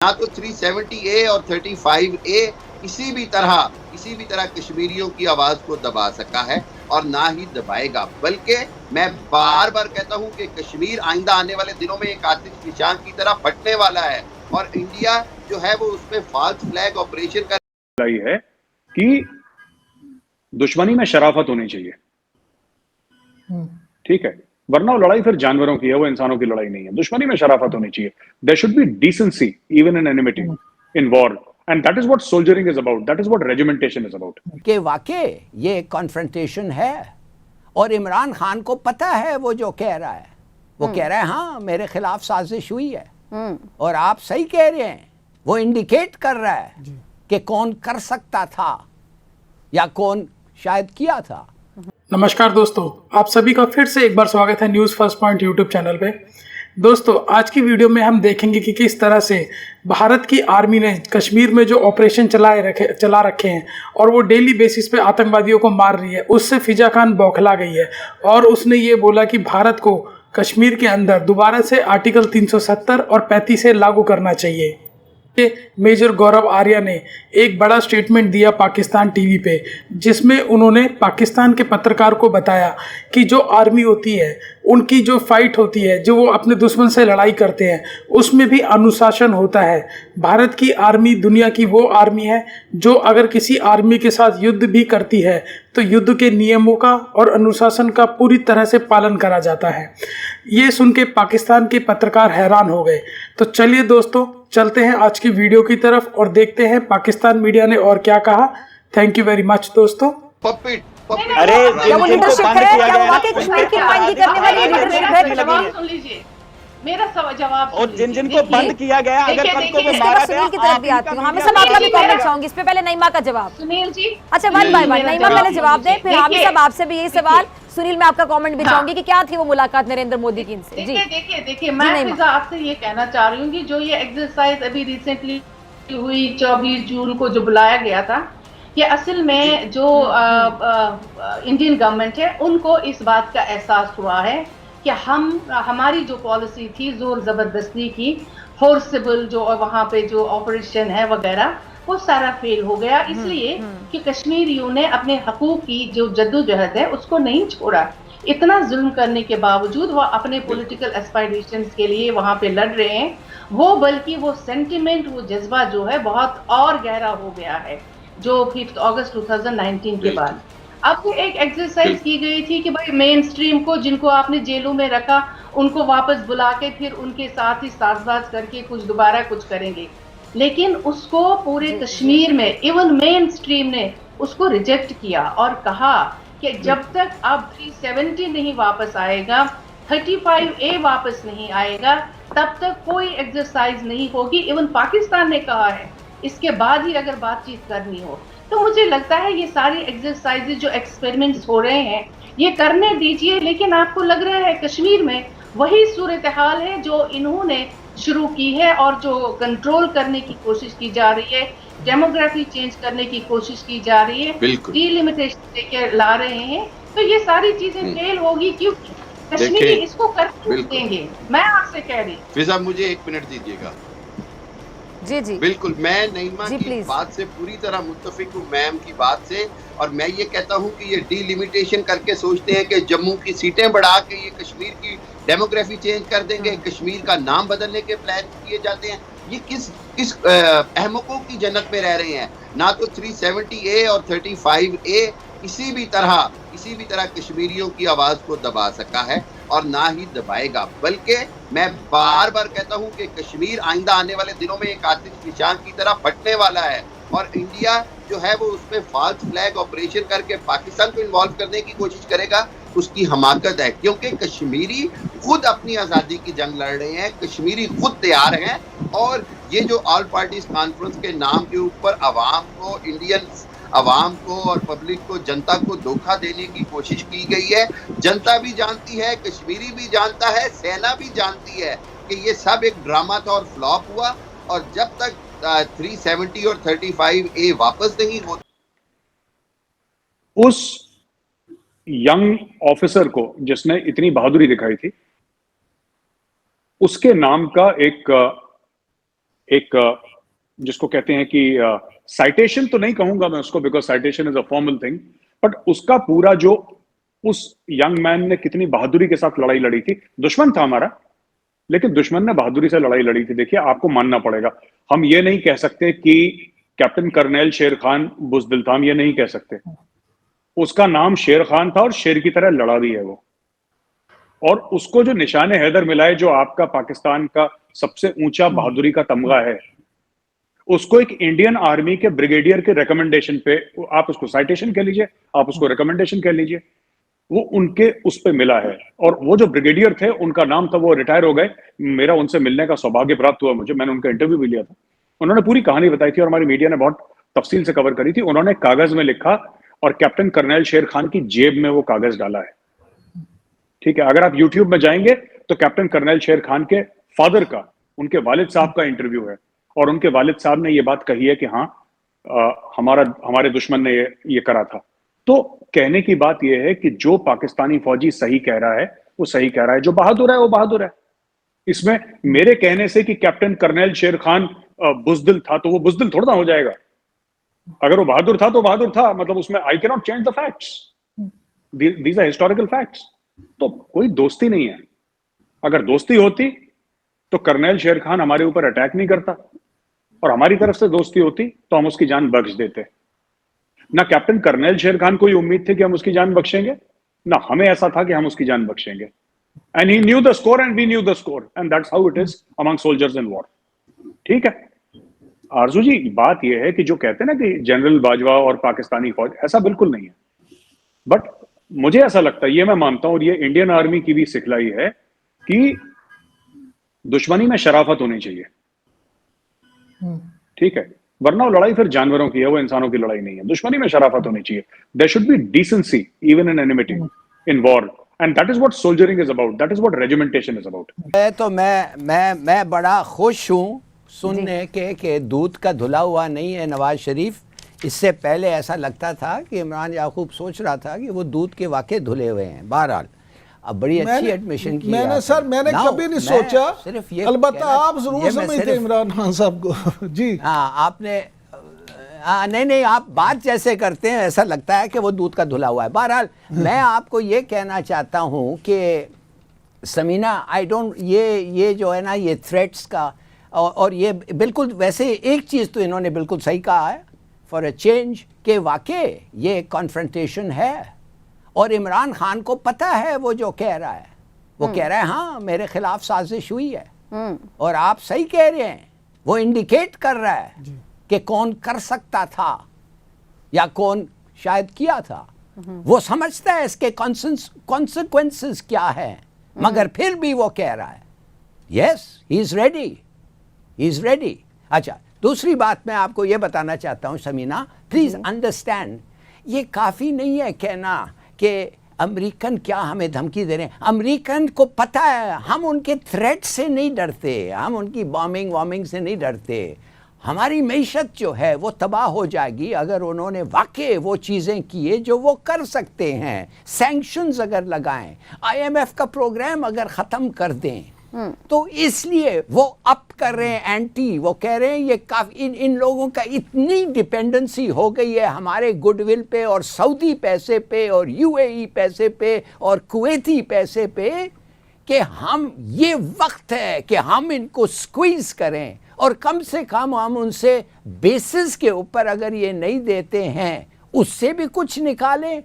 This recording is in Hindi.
ना तो 370A और 35A किसी भी तरह कश्मीरियों की आवाज को दबा सका है और ना ही दबाएगा। बल्कि मैं बार बार कहता हूं कि कश्मीर आइंदा आने वाले दिनों में एक आतिश निशान की तरह फटने वाला है और इंडिया जो है वो उसमें फॉल्स फ्लैग ऑपरेशन कर रही है कि दुश्मनी में शराफत होनी चाहिए। ठीक है, वरना वो लड़ाई फिर जानवरों की है, वो इंसानों की लड़ाई नहीं है। दुश्मनी में शराफत होनी चाहिए। There should be decency even in enmity in war, and that is what soldiering is about, that is what regimentation is about. कि वाकई ये कॉन्फ्रंटेशन है और इमरान खान को पता है वो जो कह रहा है। वो कह रहा है हाँ मेरे खिलाफ साजिश हुई है और आप सही कह रहे हैं। वो इंडिकेट कर रहा है कि कौन कर सकता था या कौन शायद किया था। नमस्कार दोस्तों, आप सभी का फिर से एक बार स्वागत है news first point YouTube channel पे। दोस्तों, आज की वीडियो में हम देखेंगे कि किस तरह से भारत की आर्मी ने कश्मीर में जो ऑपरेशन चला रखे हैं और वो डेली बेसिस पे आतंकवादियों को मार रही है, उससे फिजा खान बौखला गई है और उसने ये बोला कि भारत को कश्मीर के अंदर दोबारा से आर्टिकल 370 और 35 से लागू करना चाहिए। मेजर गौरव आर्या ने एक बड़ा स्टेटमेंट दिया पाकिस्तान टीवी पे, जिसमें उन्होंने पाकिस्तान के पत्रकार को बताया कि जो आर्मी होती है, उनकी जो फाइट होती है, जो वो अपने दुश्मन से लड़ाई करते हैं, उसमें भी अनुशासन होता है। भारत की आर्मी दुनिया की वो आर्मी है जो अगर किसी आर्मी के साथ युद्ध भी करती है तो युद्ध के नियमों का और अनुशासन का पूरी तरह से पालन करा जाता है। ये सुन के पाकिस्तान के पत्रकार हैरान हो गए। तो चलिए दोस्तों, चलते हैं आज की वीडियो की तरफ और देखते हैं पाकिस्तान मीडिया ने और क्या कहा। थैंक यू वेरी मच दोस्तों। अरे क्या वो लीडरशिप है? क्या वो वाकई कश्मीर की नुमाइंदगी करने वाली लीडरशिप है? जवाब सुन लीजिए, मेरा जवाब। और जिनको बंद किया गया, अगर कल को वो मारा गया, सुनील की तरफ भी आती हूं। हामी सब आपका भी कमेंट चाहूंगी इस पे। पहले नईमा का जवाब। सुनील जी, अच्छा वन बाय वन नईमा पहले जवाब दें, फिर हामी सब आपसे भी यही सवाल। सुनील, मैं आपका कमेंट भी चाहूंगी कि क्या थी वो मुलाकात नरेंद्र मोदी की इनसे। जी देखिए मैं फिजा आपसे ये कहना चाह रही हूँ कि जो ये एक्सरसाइज अभी रिसेंटली हुई 24 जून को जो बुलाया गया था, ये असल में जो इंडियन गवर्नमेंट है उनको इस बात का एहसास हुआ है कि हमारी जो पॉलिसी थी जोर जबरदस्ती की, फोर्सेबल जो वहां पे जो ऑपरेशन है वगैरह, वो सारा फेल हो गया। इसलिए कि कश्मीरियों ने अपने हकूक की जो जद्दोजहद है उसको नहीं छोड़ा। इतना जुल्म करने के बावजूद वो अपने पॉलिटिकल एस्पायरेशंस के लिए वहां पे लड़ रहे हैं। वो बल्कि वो सेंटिमेंट, वो जज्बा जो है बहुत और गहरा हो गया है जो 5 अगस्त 2019 के बाद। अब तो एक एक्सरसाइज की गई थी कि भाई मेन स्ट्रीम को, जिनको आपने जेलों में रखा, उनको वापस बुला के फिर उनके साथ ही साजबाज करके दोबारा कुछ करेंगे। लेकिन उसको पूरे कश्मीर में इवन मेन स्ट्रीम ने उसको रिजेक्ट किया और कहा कि जब तक अब 370 नहीं वापस आएगा, 35A वापस नहीं आएगा, तब तक कोई एक्सरसाइज नहीं होगी। इवन पाकिस्तान ने कहा है इसके बाद ही अगर बातचीत करनी हो। तो मुझे लगता है ये सारी एक्सरसाइजेज जो एक्सपेरिमेंट्स हो रहे हैं ये करने दीजिए, लेकिन आपको लग रहा है कश्मीर में वही सूरत हाल है जो इन्होंने शुरू की है और जो कंट्रोल करने की कोशिश की जा रही है, डेमोग्राफी चेंज करने की कोशिश की जा रही है, डिलिमिटेशन लेके ला रहे हैं। तो ये सारी चीजें फेल होगी क्योंकि कश्मीरी इसको कर देंगे। मैं आपसे कह रही हूँ। फिजा, मुझे 1 मिनट दीजिएगा। जी बिल्कुल, मैं नईमा की बात से पूरी तरह मुत्तफिक हूँ, मैम की बात से। और मैं ये कहता हूँ कि ये डिलिमिटेशन करके सोचते हैं कि जम्मू की सीटें बढ़ा के ये कश्मीर की डेमोग्राफी चेंज कर देंगे, कश्मीर का नाम बदलने के प्लान किए जाते हैं। ये किस अहमकों की जन्नत में रह रहे हैं। ना तो 370A और 35A किसी भी तरह कश्मीरियों की आवाज को दबा सका है और ना ही दबाएगा। बल्कि मैं बार बार कहता हूं कि कश्मीर आइंदा आने वाले दिनों में एक आतिश निशान की तरह फटने वाला है और इंडिया जो है वो उसमें फॉल्स फ्लैग ऑपरेशन करके पाकिस्तान को इन्वॉल्व करने की कोशिश करेगा। उसकी हमाकत है, क्योंकि कश्मीरी खुद अपनी आज़ादी की जंग लड़ रहे हैं, कश्मीरी खुद तैयार हैं। और ये जो ऑल पार्टीज कॉन्फ्रेंस के नाम के ऊपर इंडियन अवाम को और पब्लिक को, जनता को धोखा देने की कोशिश की गई है। जनता भी जानती है, कश्मीरी भी जानता है, सेना भी जानती है कि ये सब एक ड्रामा था और फ्लॉप हुआ। और जब तक 370 और 35A वापस नहीं होता, उस यंग ऑफिसर को जिसने इतनी बहादुरी दिखाई थी, उसके नाम का एक जिसको कहते हैं कि साइटेशन तो नहीं कहूंगा मैं उसको, because citation is a formal thing, but उसका पूरा जो उस यंग मैन ने कितनी बहादुरी के साथ लड़ाई लड़ी थी। दुश्मन था हमारा, लेकिन दुश्मन ने बहादुरी से लड़ाई लड़ी थी। देखिए, आपको मानना पड़ेगा, हम ये नहीं कह सकते कि कैप्टन कर्नल शेर खान बुज़दिल था, हम ये नहीं कह सकते। उसका नाम शेर खान था और शेर की तरह लड़ा भी है वो। और उसको जो निशाने हैदर मिला है, जो आपका पाकिस्तान का सबसे ऊंचा बहादुरी का तमगा है, उसको एक इंडियन आर्मी के ब्रिगेडियर के रिकमेंडेशन पे, आप उसको साइटेशन कह लीजिए, आप उसको रिकमेंडेशन कह लीजिए, वो उनके उस पे मिला है। और वो जो ब्रिगेडियर थे, उनका नाम था, वो रिटायर हो गए, मेरा उनसे मिलने का सौभाग्य प्राप्त हुआ मुझे, मैंने उनका इंटरव्यू भी लिया था। उन्होंने पूरी कहानी बताई थी और हमारी मीडिया ने बहुत तफसील से कवर करी थी। उन्होंने कागज में लिखा और कैप्टन कर्नल शेर खान की जेब में वो कागज डाला है। ठीक है, अगर आप यूट्यूब में जाएंगे तो कैप्टन कर्नल शेर खान के फादर का, उनके वालिद साहब का इंटरव्यू है, और उनके वालिद साहब ने ये बात कही है कि हाँ, हमारे दुश्मन ने ये करा था। तो कहने की बात यह है कि जो पाकिस्तानी फौजी सही कह रहा है वो सही कह रहा है, जो बहादुर है वो बहादुर है। इसमें मेरे कहने से कि कैप्टन कर्नल शेर खान बुज़दिल था तो वो बुज़दिल थोड़ा ना हो जाएगा। अगर वो बहादुर था तो बहादुर था, मतलब उसमें I can not change the facts, these are historical facts. तो कोई दोस्ती नहीं है। अगर दोस्ती होती तो कर्नल शेर खान हमारे ऊपर अटैक नहीं करता, और हमारी तरफ से दोस्ती होती तो हम उसकी जान बख्श देते। ना कैप्टन कर्नल शेर खान को ये उम्मीद थी कि हम उसकी जान बख्शेंगे, ना हमें ऐसा था कि हम उसकी जान बख्शेंगे। And he knew the score and we knew the score, and that's how it is among soldiers in war. ठीक है आरजू जी, बात यह है कि जो कहते हैं ना कि जनरल बाजवा और पाकिस्तानी फौज, ऐसा बिल्कुल नहीं है। बट मुझे ऐसा लगता है, ये मैं मानता हूं, और ये इंडियन आर्मी की भी सिखलाई है कि दुश्मनी में शराफत होनी चाहिए। ठीक है, वरना वो लड़ाई फिर जानवरों की है, वो इंसानों की लड़ाई नहीं है। दुश्मनी में शराफत होनी चाहिए। There should be decency even in enmity in war, and that is what soldiering is about, that is what regimentation is about. तो मैं बड़ा खुश हूँ सुनने के कि दूध का धुला हुआ नहीं है नवाज शरीफ। इससे पहले ऐसा लगता था कि इमरान याकूब सोच रहा था कि वो दूध के वाकई धुले हुए हैं। बहरहाल अब बड़ी अच्छी एडमिशन की मैंने सर मैंने कभी नहीं सोचा, सिर्फ ये अलबत्ता आप जरूर समझते इमरान खान साहब को। जी हाँ, आपने नहीं, आप बात जैसे करते हैं ऐसा लगता है कि वो दूध का धुला हुआ है। बहरहाल मैं आपको ये कहना चाहता हूँ कि समीना, आई डोंट, ये जो है ना, ये थ्रेट्स का, और ये बिल्कुल, वैसे एक चीज़ तो इन्होंने बिल्कुल सही कहा है फॉर अ चेंज, के वाकई ये कॉन्फ्रंटेशन है। और इमरान खान को पता है वो जो कह रहा है, वो कह रहा है हाँ मेरे खिलाफ साजिश हुई है, और आप सही कह रहे हैं। वो इंडिकेट कर रहा है कि कौन कर सकता था या कौन शायद किया था। वो समझता है इसके कॉन्सिक्वेंसेस क्या है, मगर फिर भी वो कह रहा है yes he is ready, he is ready. अच्छा, दूसरी बात मैं आपको ये बताना चाहता हूँ समीना, प्लीज अंडरस्टैंड, ये काफ़ी नहीं है कहना कि अमेरिकन क्या हमें धमकी दे रहे हैं। अमेरिकन को पता है हम उनके थ्रेट से नहीं डरते, हम उनकी बॉम्बिंग से नहीं डरते। हमारी मईशत जो है वो तबाह हो जाएगी अगर उन्होंने वाकई वो चीज़ें किए जो वो कर सकते हैं। सैंक्शंस अगर लगाएं, IMF का प्रोग्राम अगर ख़त्म कर दें, तो इसलिए वो अप कर रहे हैं एंटी। वो कह रहे हैं ये काफ़ी, इन लोगों का इतनी डिपेंडेंसी हो गई है हमारे गुडविल पे और सऊदी पैसे पे और UAE पैसे पे और कुवैती पैसे पे कि हम, ये वक्त है कि हम इनको स्क्वीज करें, और कम से कम हम उनसे बेसिस के ऊपर अगर ये नहीं देते हैं उससे भी कुछ निकालें।